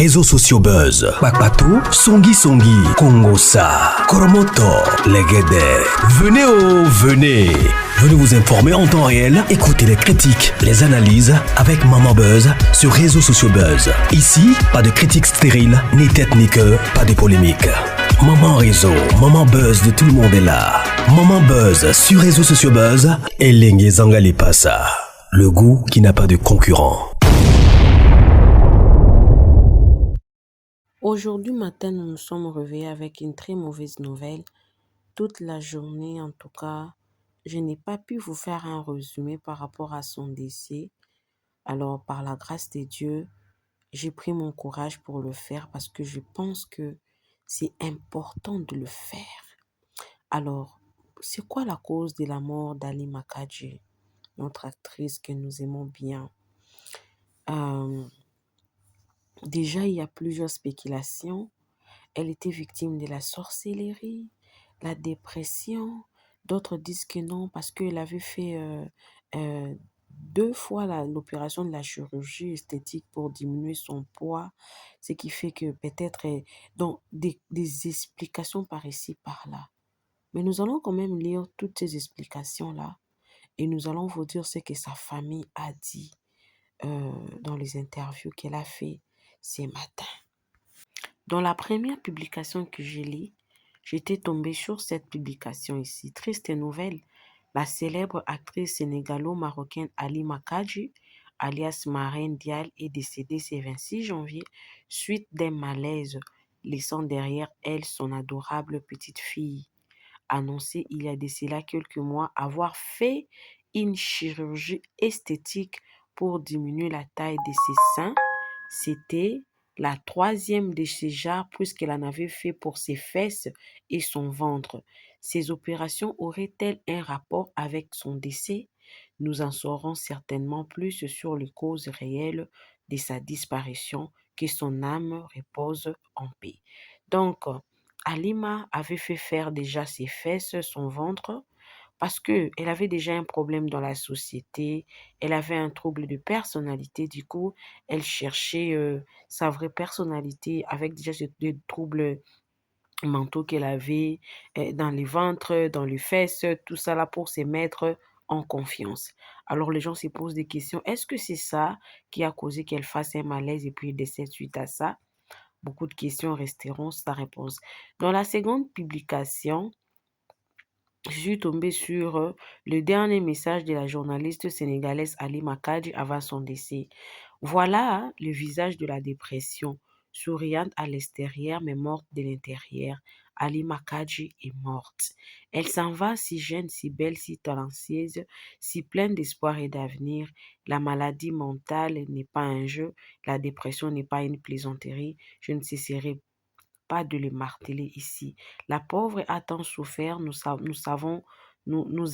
réseaux sociaux buzz. Bakpatou, Songi Songi, Kongosa, Koromoto, Legede. Venez. Venez vous informer en temps réel. Écoutez les critiques, les analyses avec Maman Buzz sur réseaux sociaux buzz. Ici, pas de critiques stériles, ni tête ni queue, pas de polémique. Maman réseau, Maman Buzz de tout le monde est là. Maman Buzz sur réseaux sociaux buzz et Lengue Zangali Passa. Le goût qui n'a pas de concurrent. Aujourd'hui matin, nous nous sommes réveillés avec une très mauvaise nouvelle. Toute la journée, en tout cas, je n'ai pas pu vous faire un résumé par rapport à son décès. Alors, par la grâce de Dieu, j'ai pris mon courage pour le faire parce que je pense que c'est important de le faire. Alors, c'est quoi la cause de la mort d'Halima Kadji, notre actrice que nous aimons bien? Déjà, il y a plusieurs spéculations. Elle était victime de la sorcellerie, la dépression. D'autres disent que non parce qu'elle avait fait 2 fois l'opération de la chirurgie esthétique pour diminuer son poids, ce qui fait que peut-être donc des explications par ici, par là. Mais nous allons quand même lire toutes ces explications-là et nous allons vous dire ce que sa famille a dit dans les interviews qu'elle a fait ce matin. Dans la première publication que j'ai lue, j'étais tombée sur cette publication ici. Triste nouvelle, la célèbre actrice sénégalo-marocaine Halima Kadji, alias Marraine Dial, est décédée ce 26 janvier suite d'un malaise, laissant derrière elle son adorable petite fille. Annoncé il y a de cela quelques mois avoir fait une chirurgie esthétique pour diminuer la taille de ses seins. C'était la troisième de ces genres puisqu'elle en avait fait pour ses fesses et son ventre. Ces opérations auraient-elles un rapport avec son décès? Nous en saurons certainement plus sur les causes réelles de sa disparition. Que son âme repose en paix. Donc, Halima avait fait faire déjà ses fesses, son ventre, parce qu'elle avait déjà un problème dans la société, elle avait un trouble de personnalité, du coup, elle cherchait sa vraie personnalité avec déjà des troubles mentaux qu'elle avait dans les ventres, dans les fesses, tout ça là pour se mettre en confiance. Alors les gens se posent des questions, est-ce que c'est ça qui a causé qu'elle fasse un malaise et puis elle décède suite à ça? Beaucoup de questions resteront sans réponse. Dans la seconde publication, je suis tombée sur le dernier message de la journaliste sénégalaise Halima Kadji avant son décès. Voilà le visage de la dépression, souriante à l'extérieur mais morte de l'intérieur. Halima Kadji est morte. Elle s'en va si jeune, si belle, si talentueuse, si pleine d'espoir et d'avenir. La maladie mentale n'est pas un jeu, la dépression n'est pas une plaisanterie. Je ne cesserai pas de le marteler ici. La pauvre a tant souffert, nous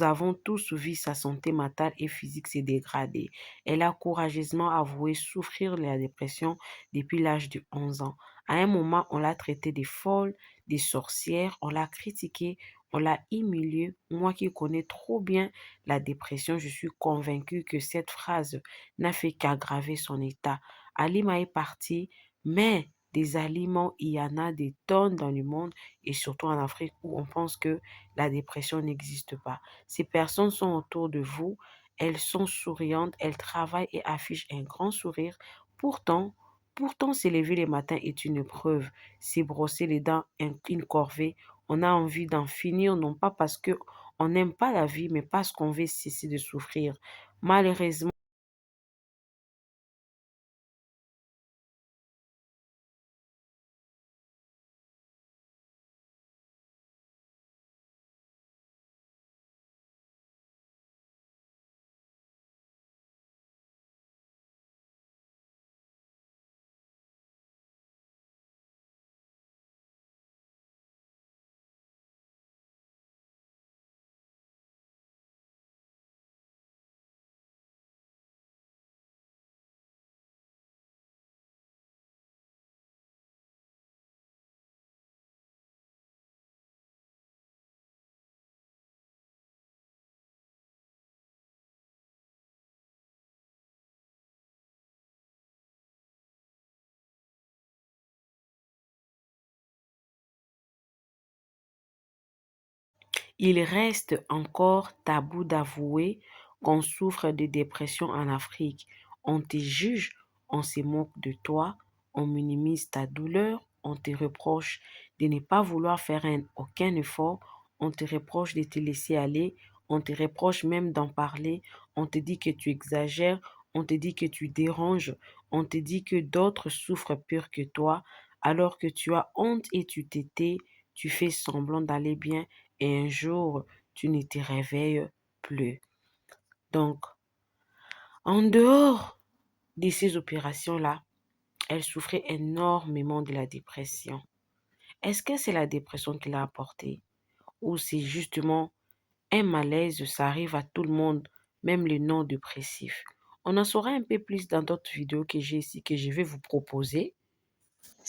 avons tous vu sa santé mentale et physique se dégrader. Elle a courageusement avoué souffrir de la dépression depuis l'âge de 11 ans. À un moment, on l'a traitée de folle, de sorcière, on l'a critiquée, on l'a humiliée. Moi qui connais trop bien la dépression, je suis convaincue que cette phrase n'a fait qu'aggraver son état. Alima est partie, mais des aliments, il y en a des tonnes dans le monde et surtout en Afrique où on pense que la dépression n'existe pas. Ces personnes sont autour de vous, elles sont souriantes, elles travaillent et affichent un grand sourire. Pourtant, se lever le matin est une preuve. Se brosser les dents une corvée. On a envie d'en finir, non pas parce que on n'aime pas la vie, mais parce qu'on veut cesser de souffrir. Malheureusement, Il reste encore tabou d'avouer qu'on souffre de dépression en Afrique. On te juge, on se moque de toi, on minimise ta douleur, on te reproche de ne pas vouloir faire aucun effort, on te reproche de te laisser aller, on te reproche même d'en parler, on te dit que tu exagères, on te dit que tu déranges, on te dit que d'autres souffrent pire que toi, alors que tu as honte et tu t'étais, tu fais semblant d'aller bien et un jour, tu ne te réveilles plus. Donc, en dehors de ces opérations-là, elle souffrait énormément de la dépression. Est-ce que c'est la dépression qui l'a apporté ou c'est justement un malaise, ça arrive à tout le monde, même les non-dépressifs? On en saura un peu plus dans d'autres vidéos que j'ai ici, que je vais vous proposer.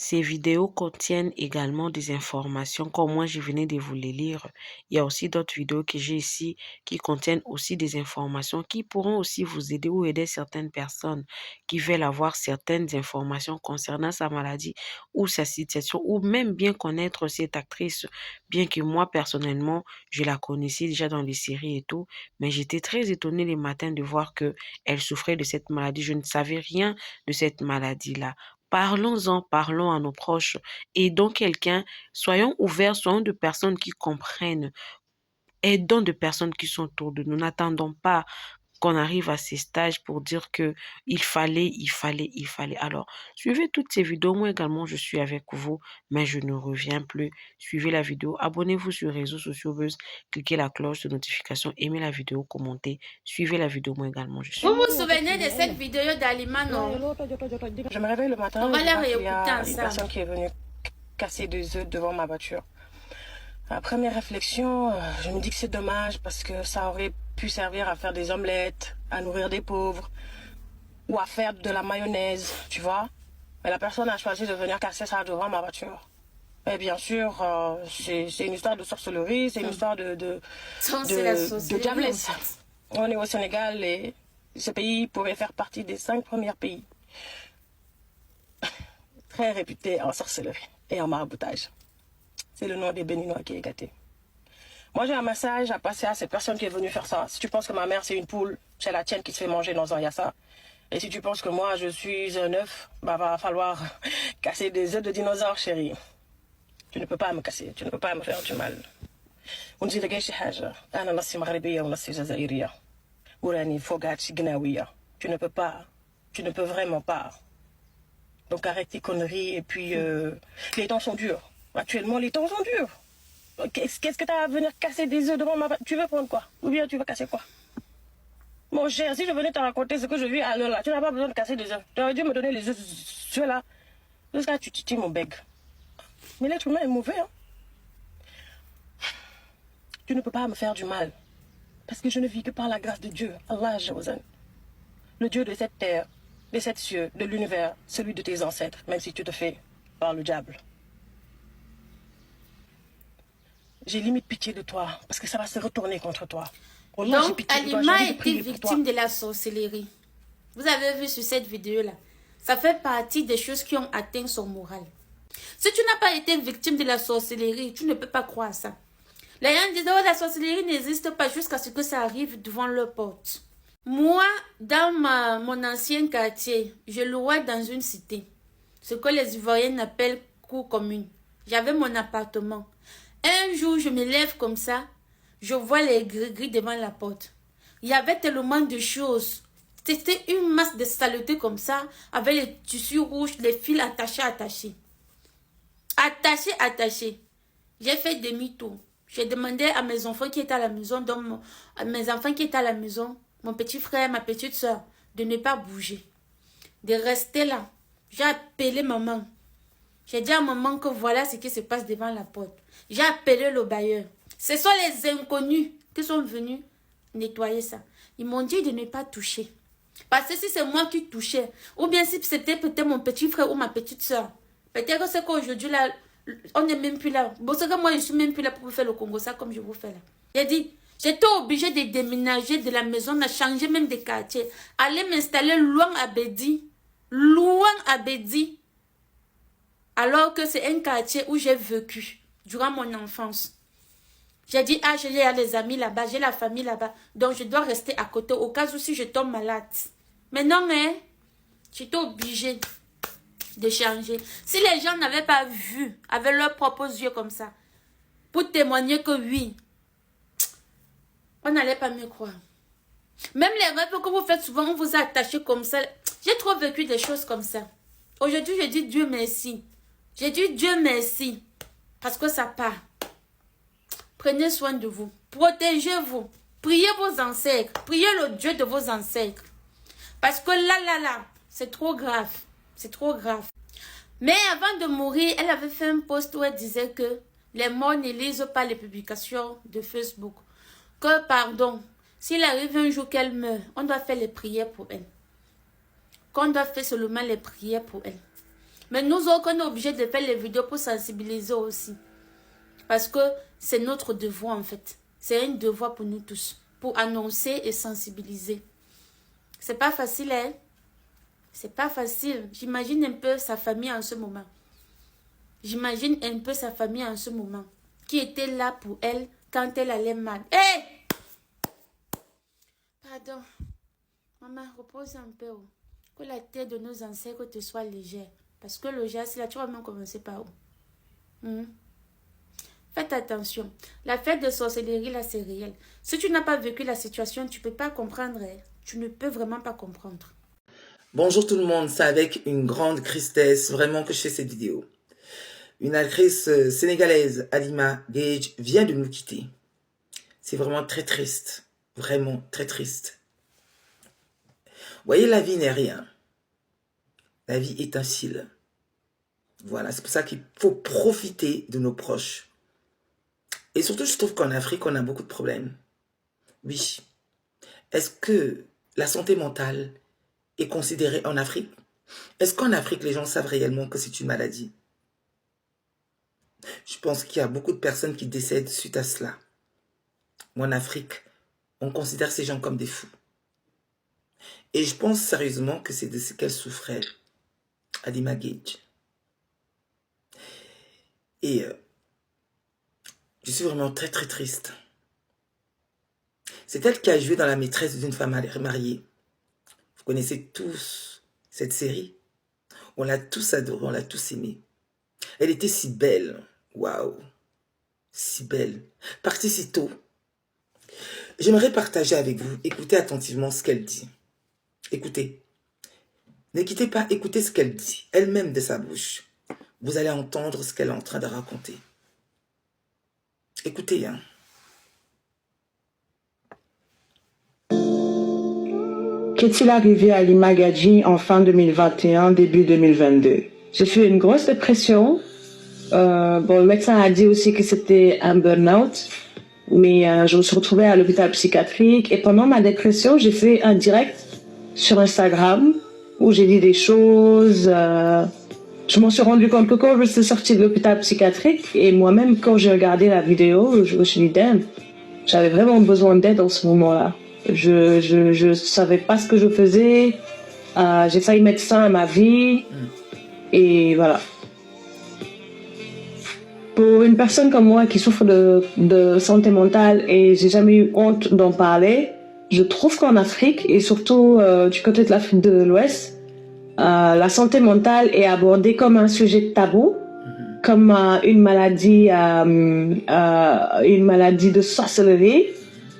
Ces vidéos contiennent également des informations comme moi je venais de vous les lire. Il y a aussi d'autres vidéos que j'ai ici qui contiennent aussi des informations qui pourront aussi vous aider ou aider certaines personnes qui veulent avoir certaines informations concernant sa maladie ou sa situation ou même bien connaître cette actrice, bien que moi personnellement je la connaissais déjà dans les séries et tout, mais j'étais très étonnée les matins de voir que elle souffrait de cette maladie. Je ne savais rien de cette maladie-là. Parlons-en, parlons à nos proches, aidons quelqu'un, soyons ouverts, soyons de personnes qui comprennent, aidons de personnes qui sont autour de nous. N'attendons pas qu'on arrive à ces stages pour dire que il fallait. Alors, suivez toutes ces vidéos. Moi également, je suis avec vous, mais je ne reviens plus. Suivez la vidéo, abonnez-vous sur les réseaux sociaux, cliquez la cloche de notification, aimez la vidéo, commentez. Suivez la vidéo, moi également, je suis. Vous vous souvenez de cette vidéo d'Alima, non? Je me réveille le matin, On va la il y a réécouter une ensemble. personne qui est venue casser des œufs devant ma voiture. Après mes réflexions, je me dis que c'est dommage parce que ça aurait pu servir à faire des omelettes, à nourrir des pauvres ou à faire de la mayonnaise, tu vois. Mais la personne a choisi de venir casser ça devant ma voiture. Et bien sûr, c'est une histoire de sorcellerie, c'est une histoire de diablesse. On est au Sénégal et ce pays pourrait faire partie des 5 premiers pays très réputés en sorcellerie et en maraboutage. C'est le nom des Béninois qui est gâté. Moi, j'ai un message à passer à cette personne qui est venue faire ça. Si tu penses que ma mère, c'est une poule, c'est la tienne qui se fait manger dans un yassa. Et si tu penses que moi, je suis un œuf, bah, va falloir casser des œufs de dinosaures, chérie. Tu ne peux pas me casser, tu ne peux pas me faire du mal. Tu ne peux pas, tu ne peux vraiment pas. Donc arrête tes conneries et puis les temps sont durs. Actuellement, les temps sont durs. Qu'est-ce que tu as à venir casser des œufs devant ma... Tu veux prendre quoi? Ou bien tu veux casser quoi? Mon cher, si je venais te raconter ce que je vis à l'heure là, tu n'as pas besoin de casser des œufs. Tu aurais dû me donner les œufs ceux-là. Jusqu'à tu titilles mon bec. Mais l'être humain est mauvais. Hein? Tu ne peux pas me faire du mal. Parce que je ne vis que par la grâce de Dieu. Allah Jawazan. Le Dieu de cette terre, de sept cieux, de l'univers, celui de tes ancêtres, même si tu te fais par le diable. J'ai limite pitié de toi, parce que ça va se retourner contre toi. Donc, Alima était victime de la sorcellerie. Vous avez vu sur cette vidéo-là. Ça fait partie des choses qui ont atteint son moral. Si tu n'as pas été victime de la sorcellerie, tu ne peux pas croire ça. Les gens disent, oh, la sorcellerie n'existe pas jusqu'à ce que ça arrive devant leur porte. Moi, dans mon ancien quartier, je louais dans une cité. Ce que les Ivoiriens appellent cour commune. J'avais mon appartement. Un jour, je me lève comme ça. Je vois les gris-gris devant la porte. Il y avait tellement de choses. C'était une masse de saleté comme ça, avec les tissus rouges, les fils attachés. Attachés. J'ai fait demi-tour. J'ai demandé à mes enfants qui étaient à la maison, mon petit frère, ma petite soeur, de ne pas bouger. De rester là. J'ai appelé maman. J'ai dit à maman que voilà ce qui se passe devant la porte. J'ai appelé le bailleur. Ce sont les inconnus qui sont venus nettoyer ça. Ils m'ont dit de ne pas toucher. Parce que si c'est moi qui touchais, ou bien si c'était peut-être mon petit frère ou ma petite soeur, peut-être que c'est qu'aujourd'hui là, on n'est même plus là. Bon, c'est que moi je suis même plus là pour vous faire le Congo, ça comme je vous fais là. J'ai dit, j'étais obligée de déménager de la maison, de changer même de quartier, aller m'installer loin à Bédi. Alors que c'est un quartier où j'ai vécu durant mon enfance. J'ai dit, ah, j'ai les amis là-bas, j'ai la famille là-bas. Donc, je dois rester à côté au cas où si je tombe malade. Mais non, hein, j'étais obligée de changer. Si les gens n'avaient pas vu avec leurs propres yeux comme ça, pour témoigner que oui, on n'allait pas me croire. Même les rêves que vous faites souvent, on vous a attaché comme ça. J'ai trop vécu des choses comme ça. Aujourd'hui, je dis Dieu merci. J'ai dit Dieu merci. Parce que ça part. Prenez soin de vous. Protégez-vous. Priez vos ancêtres. Priez le Dieu de vos ancêtres. Parce que là, c'est trop grave. C'est trop grave. Mais avant de mourir, elle avait fait un post où elle disait que les morts ne lisent pas les publications de Facebook. Que, pardon, s'il arrive un jour qu'elle meurt, on doit faire les prières pour elle. Qu'on doit faire seulement les prières pour elle. Mais nous autres, on est obligés de faire les vidéos pour sensibiliser aussi. Parce que c'est notre devoir en fait. C'est un devoir pour nous tous. Pour annoncer et sensibiliser. C'est pas facile, hein? C'est pas facile. J'imagine un peu sa famille en ce moment. J'imagine un peu sa famille en ce moment. Qui était là pour elle quand elle allait mal. Hé! Hey! Pardon. Maman, repose un peu. Oh. Que la tête de nos ancêtres te soit légère. Parce que le geste, là, tu vas même commencer par où? Faites attention. La fête de sorcellerie, là, c'est réel. Si tu n'as pas vécu la situation, tu ne peux pas comprendre. Hein. Tu ne peux vraiment pas comprendre. Bonjour tout le monde, c'est avec une grande tristesse vraiment que je fais cette vidéo. Une actrice sénégalaise, Halima Gage, vient de nous quitter. C'est vraiment très triste. Vraiment très triste. Vous voyez, la vie n'est rien. La vie est un fil. Voilà, c'est pour ça qu'il faut profiter de nos proches. Et surtout, je trouve qu'en Afrique, on a beaucoup de problèmes. Oui. Est-ce que la santé mentale est considérée en Afrique? Est-ce qu'en Afrique, les gens savent réellement que c'est une maladie? Je pense qu'il y a beaucoup de personnes qui décèdent suite à cela. Moi, en Afrique, on considère ces gens comme des fous. Et je pense sérieusement que c'est de ce qu'elle souffrait, Halima Gage. Et je suis vraiment très très triste. C'est elle qui a joué dans La maîtresse d'une femme mariée. Vous connaissez tous cette série. On l'a tous adorée, on l'a tous aimée. Elle était si belle. Waouh. Si belle. Partie si tôt. J'aimerais partager avec vous. Écoutez attentivement ce qu'elle dit. Écoutez. Ne quittez pas, écoutez ce qu'elle dit. Elle-même de sa bouche. Vous allez entendre ce qu'elle est en train de raconter. Écoutez, hein. Qu'est-il arrivé à Halima Gage en fin 2021, début 2022? J'ai fait une grosse dépression. Le médecin a dit aussi que c'était un burn-out. Mais je me suis retrouvée à l'hôpital psychiatrique. Et pendant ma dépression, j'ai fait un direct sur Instagram où j'ai dit des choses. Je m'en suis rendu compte que quand je suis sortie de l'hôpital psychiatrique, et moi-même quand j'ai regardé la vidéo, je me suis dit, damn, j'avais vraiment besoin d'aide en ce moment-là. Je savais pas ce que je faisais. J'ai failli mettre fin à ma vie. Et voilà. Pour une personne comme moi qui souffre de santé mentale et j'ai jamais eu honte d'en parler, je trouve qu'en Afrique, et surtout du côté de l'Afrique de l'Ouest, la santé mentale est abordée comme un sujet tabou, comme une maladie de sorcellerie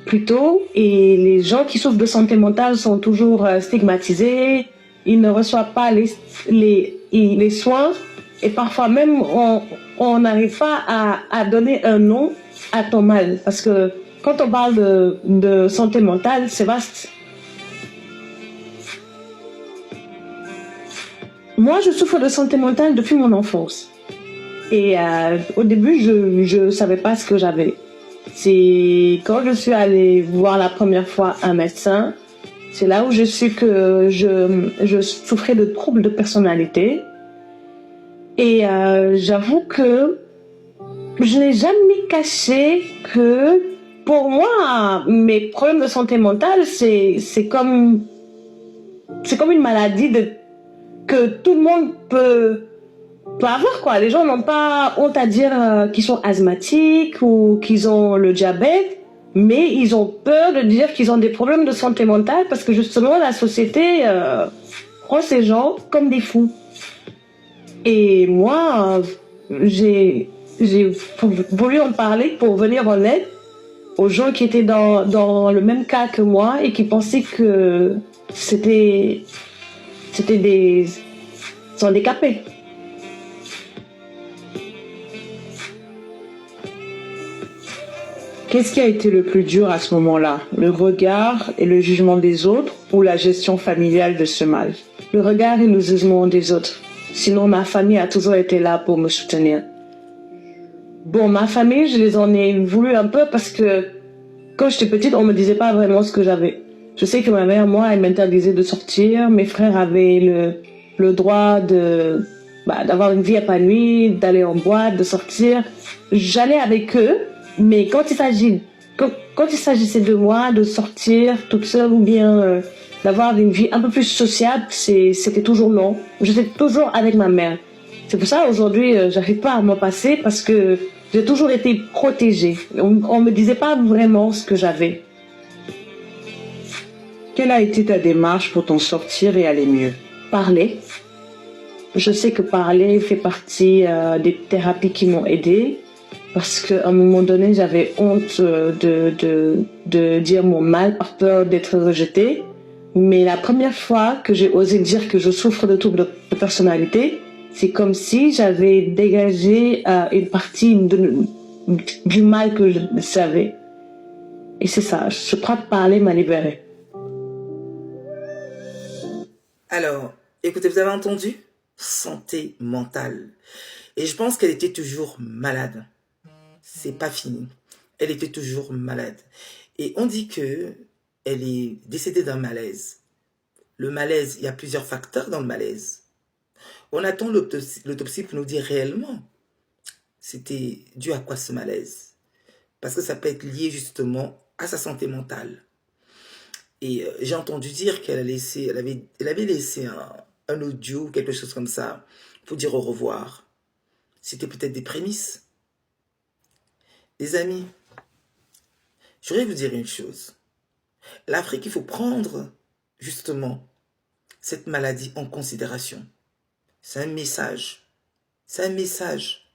plutôt, et les gens qui souffrent de santé mentale sont toujours stigmatisés, ils ne reçoivent pas les soins, et parfois même on n'arrive pas à donner un nom à ton mal, parce que quand on parle de santé mentale, c'est vaste. Moi, je souffre de santé mentale depuis mon enfance. Et au début, je savais pas ce que j'avais. C'est quand je suis allée voir la première fois un médecin, c'est là où je su que je souffrais de troubles de personnalité. Et j'avoue que je n'ai jamais caché que pour moi, mes problèmes de santé mentale, c'est comme une maladie que tout le monde peut peut avoir quoi. Les gens n'ont pas honte à dire qu'ils sont asthmatiques ou qu'ils ont le diabète, mais ils ont peur de dire qu'ils ont des problèmes de santé mentale parce que justement la société prend ces gens comme des fous. Et moi, j'ai voulu en parler pour venir en aide aux gens qui étaient dans le même cas que moi et qui pensaient que c'était des handicapés. Qu'est-ce qui a été le plus dur à ce moment-là? Le regard et le jugement des autres ou la gestion familiale de ce mal? Le regard et le jugement des autres. Sinon, ma famille a toujours été là pour me soutenir. Bon, ma famille, je les en ai voulu un peu parce que quand j'étais petite, on me disait pas vraiment ce que j'avais. Je sais que ma mère, moi, elle m'interdisait de sortir. Mes frères avaient le droit d'avoir une vie épanouie, d'aller en boîte, de sortir. J'allais avec eux, mais quand il s'agissait de moi, de sortir toute seule ou bien d'avoir une vie un peu plus sociable, c'était toujours non. J'étais toujours avec ma mère. C'est pour ça aujourd'hui, j'arrive pas à m'en passer parce que j'ai toujours été protégée. On me disait pas vraiment ce que j'avais. Quelle a été ta démarche pour t'en sortir et aller mieux? Parler. Je sais que parler fait partie des thérapies qui m'ont aidée parce qu'à un moment donné, j'avais honte de dire mon mal par peur d'être rejetée. Mais la première fois que j'ai osé dire que je souffre de troubles de personnalité, c'est comme si j'avais dégagé une partie du mal que je savais. Et c'est ça, je crois que parler m'a libérée. Alors, écoutez, vous avez entendu? Santé mentale. Et je pense qu'elle était toujours malade. C'est pas fini. Elle était toujours malade. Et on dit que elle est décédée d'un malaise. Le malaise, il y a plusieurs facteurs dans le malaise. On attend l'autopsie pour nous dire réellement c'était dû à quoi ce malaise. Parce que ça peut être lié justement à sa santé mentale. Et j'ai entendu dire qu'elle avait laissé un audio ou quelque chose comme ça pour dire au revoir. C'était peut-être des prémices. Les amis, je voudrais vous dire une chose. L'Afrique, il faut prendre justement cette maladie en considération. C'est un message. C'est un message.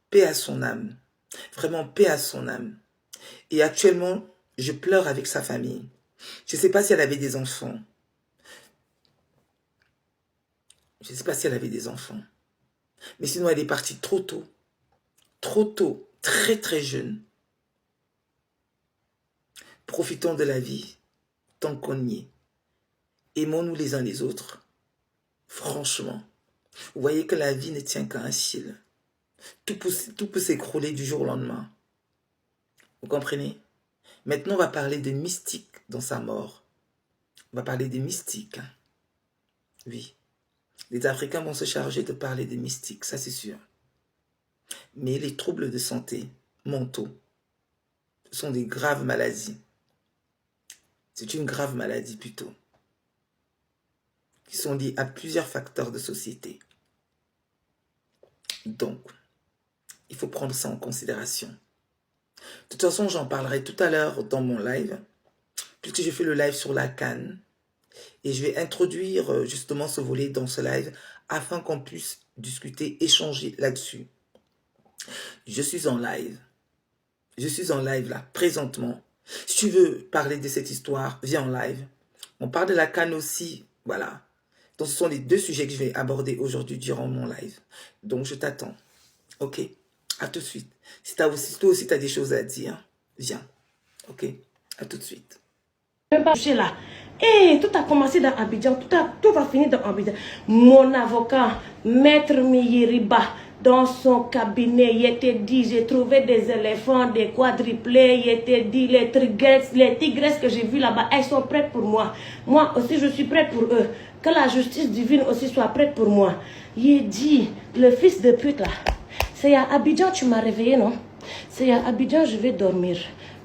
Paix à son âme. Vraiment paix à son âme. Et actuellement, je pleure avec sa famille. Je ne sais pas si elle avait des enfants. Je ne sais pas si elle avait des enfants. Mais sinon, elle est partie trop tôt. Trop tôt. Très, très jeune. Profitons de la vie tant qu'on y est. Aimons-nous les uns les autres. Franchement, vous voyez que la vie ne tient qu'à un fil. Tout peut s'écrouler du jour au lendemain. Vous comprenez? Maintenant, on va parler de mystique dans sa mort. On va parler des mystiques. Oui. Les Africains vont se charger de parler des mystiques, ça c'est sûr. Mais les troubles de santé mentaux sont des graves maladies. C'est une grave maladie plutôt. Qui sont liés à plusieurs facteurs de société. Donc, il faut prendre ça en considération. De toute façon, j'en parlerai tout à l'heure dans mon live, puisque je fais le live sur la CAN. Et je vais introduire justement ce volet dans ce live afin qu'on puisse discuter, échanger là-dessus. Je suis en live. Je suis en live là, présentement. Si tu veux parler de cette histoire, viens en live. On parle de la CAN aussi, voilà. Donc, ce sont les deux sujets que je vais aborder aujourd'hui durant mon live. Donc, je t'attends. Ok? À tout de suite. Si toi aussi, tu as des choses à dire, viens. Ok? À tout de suite. Là. Et tout a commencé dans Abidjan, tout va finir dans Abidjan. Mon avocat, Maître Miyiriba, dans son cabinet, il était dit, j'ai trouvé des éléphants, des quadruplés, il était dit, les tigresses que j'ai vues là-bas, elles sont prêtes pour moi. Moi aussi, je suis prête pour eux. Que la justice divine aussi soit prête pour moi. Il dit, le fils de pute là, c'est à Abidjan, tu m'as réveillé, non? C'est à Abidjan, je vais dormir.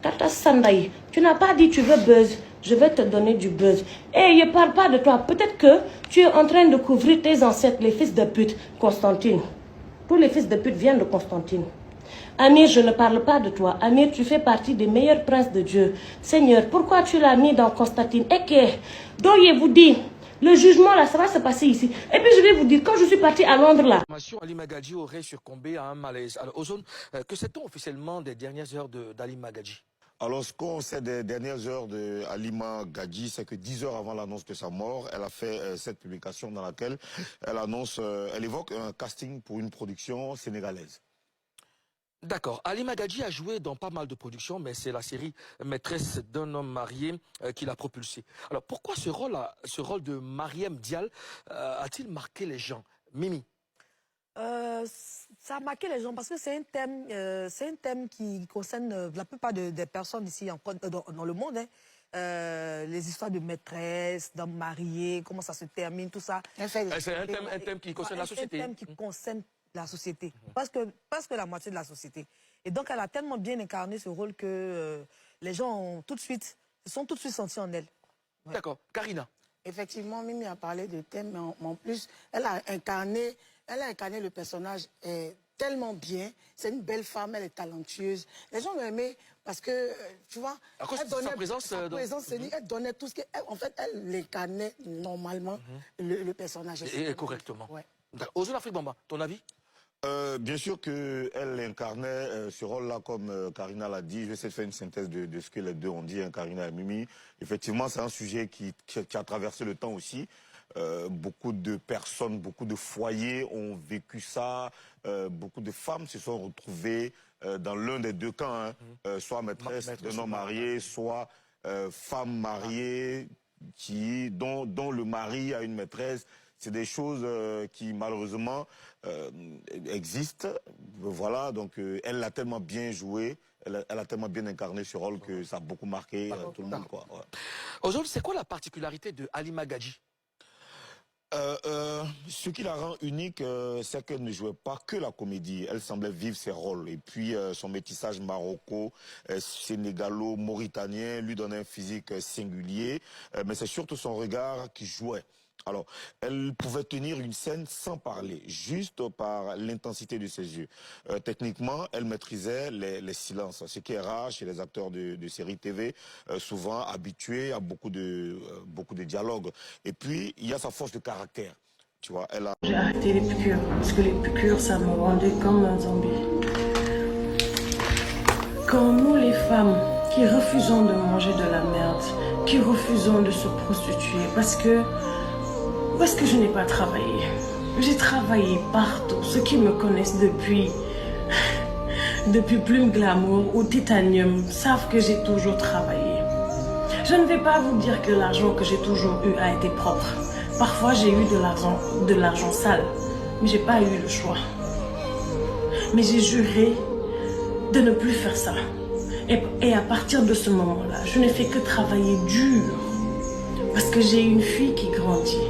Tata Sandaï, tu n'as pas dit tu veux buzz. Je vais te donner du buzz. Et je ne parle pas de toi. Peut-être que tu es en train de couvrir tes ancêtres, les fils de pute. Constantine. Tous les fils de pute viennent de Constantine. Amir, je ne parle pas de toi. Amir, tu fais partie des meilleurs princes de Dieu. Seigneur, pourquoi tu l'as mis dans Constantine? Et que, donc je vous dis, le jugement là, ça va se passer ici. Et puis je vais vous dire, quand je suis partie à Londres là. Halima Gadji aurait succombé à un malaise. Alors, Ozone, que sait-on officiellement des dernières heures d'Halima Gadji? Alors, ce qu'on sait des dernières heures de Halima Gadji, c'est que 10 heures avant l'annonce de sa mort, elle a fait cette publication dans laquelle elle annonce, elle évoque un casting pour une production sénégalaise. D'accord. Halima Gadji a joué dans pas mal de productions, mais c'est la série Maîtresse d'un homme marié qui l'a propulsée. Alors, pourquoi ce rôle de Mariam Dial a-t-il marqué les gens? Mimi? Ça a marqué les gens parce que c'est un thème qui concerne la plupart des personnes ici dans le monde. Hein. Les histoires de maîtresses, d'hommes mariés, comment ça se termine, tout ça. C'est un thème qui concerne la société. Un thème qui concerne la société, parce que la moitié de la société. Et donc, elle a tellement bien incarné ce rôle que les gens ont se sont tout de suite sentis en elle. Ouais. D'accord. Karina? Effectivement, Mimi a parlé de thème, mais en plus, elle a incarné le personnage tellement bien. C'est une belle femme, elle est talentueuse. Les gens l'ont aimée parce que, tu vois, à cause de sa présence, elle donnait tout ce qu'elle... En fait, elle incarnait normalement le personnage. Et correctement. Ouais. Ozone Afrique Bamba, ton avis? Bien sûr qu'elle incarnait ce rôle-là, comme Karina l'a dit. Je vais essayer de faire une synthèse de ce que les deux ont dit, hein, Karina et Mimi. Effectivement, c'est un sujet qui a traversé le temps aussi. Beaucoup de personnes, beaucoup de foyers ont vécu ça. Beaucoup de femmes se sont retrouvées dans l'un des deux camps, hein, soit maîtresse d'un homme marié, soit femme mariée dont le mari a une maîtresse. C'est des choses qui malheureusement existent. Voilà, donc elle l'a tellement bien joué, elle a tellement bien incarné ce rôle que ça a beaucoup marqué tout le monde. Ouais. Aujourd'hui, c'est quoi la particularité de Halima Gadji? Ce qui la rend unique, c'est qu'elle ne jouait pas que la comédie. Elle semblait vivre ses rôles. Et puis, son métissage sénégalo-mauritanien lui donnait un physique singulier. Mais c'est surtout son regard qui jouait. Alors, elle pouvait tenir une scène sans parler, juste par l'intensité de ses yeux. Techniquement, elle maîtrisait les silences, ce qui est rare chez les acteurs de séries TV, souvent habitués à beaucoup de dialogues. Et puis, il y a sa force de caractère. Tu vois, elle a... J'ai arrêté les piqûres, parce que les piqûres, ça me rendait comme un zombie. Quand nous, les femmes, qui refusons de manger de la merde, qui refusons de se prostituer, parce que je n'ai pas travaillé. J'ai travaillé partout. Ceux qui me connaissent depuis Plume Glamour ou Titanium savent que j'ai toujours travaillé. Je ne vais pas vous dire que l'argent que j'ai toujours eu a été propre. Parfois, j'ai eu de l'argent sale, mais j'ai pas eu le choix. Mais j'ai juré de ne plus faire ça. Et à partir de ce moment-là, je ne fais que travailler dur. Parce que j'ai une fille qui grandit.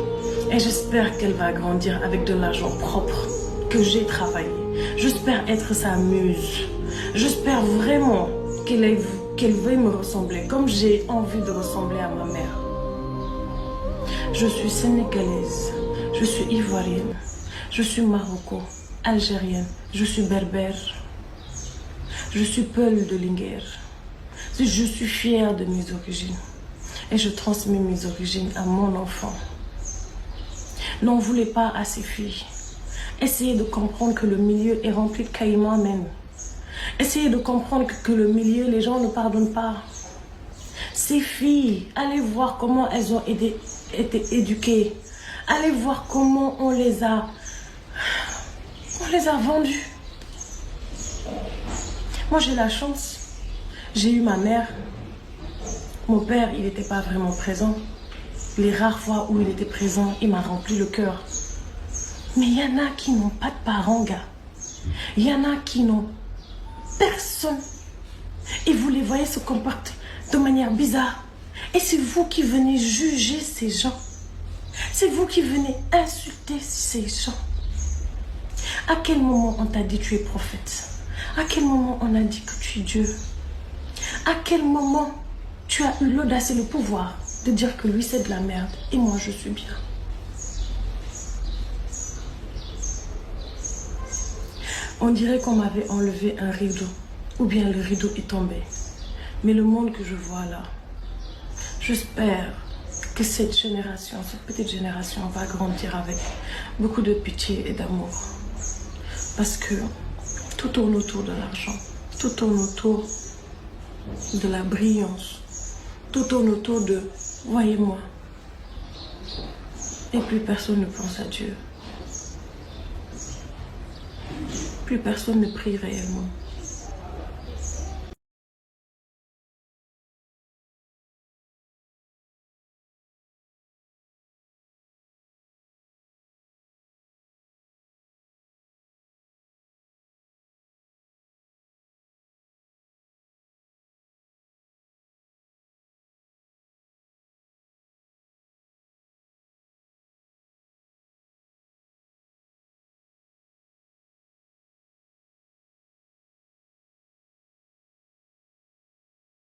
Et j'espère qu'elle va grandir avec de l'argent propre que j'ai travaillé. J'espère être sa muse. J'espère vraiment qu'elle veuille me ressembler comme j'ai envie de ressembler à ma mère. Je suis sénégalaise, je suis ivoirienne, je suis maroco, algérienne, je suis berbère, je suis peul de Linguère. Je suis fière de mes origines et je transmets mes origines à mon enfant. N'en voulez pas à ces filles. Essayez de comprendre que le milieu est rempli de caïmans même. Essayez de comprendre que le milieu, les gens ne pardonnent pas. Ces filles, allez voir comment elles ont été éduquées. Allez voir comment on les a vendues. Moi, j'ai la chance. J'ai eu ma mère. Mon père, il n'était pas vraiment présent. Les rares fois où il était présent, il m'a rempli le cœur. Mais il y en a qui n'ont pas de parents, gars. Il y en a qui n'ont personne. Et vous les voyez se comporter de manière bizarre. Et c'est vous qui venez juger ces gens. C'est vous qui venez insulter ces gens. À quel moment on t'a dit que tu es prophète? À quel moment on a dit que tu es Dieu? À quel moment tu as eu l'audace et le pouvoir de dire que lui c'est de la merde et moi je suis bien. On dirait qu'on m'avait enlevé un rideau, ou bien le rideau est tombé. Mais le monde que je vois là, j'espère que cette génération, cette petite génération va grandir avec beaucoup de pitié et d'amour. Parce que tout tourne autour de l'argent, tout tourne autour de la brillance, tout tourne autour de « voyez-moi ». Et plus personne ne pense à Dieu. Plus personne ne prie réellement.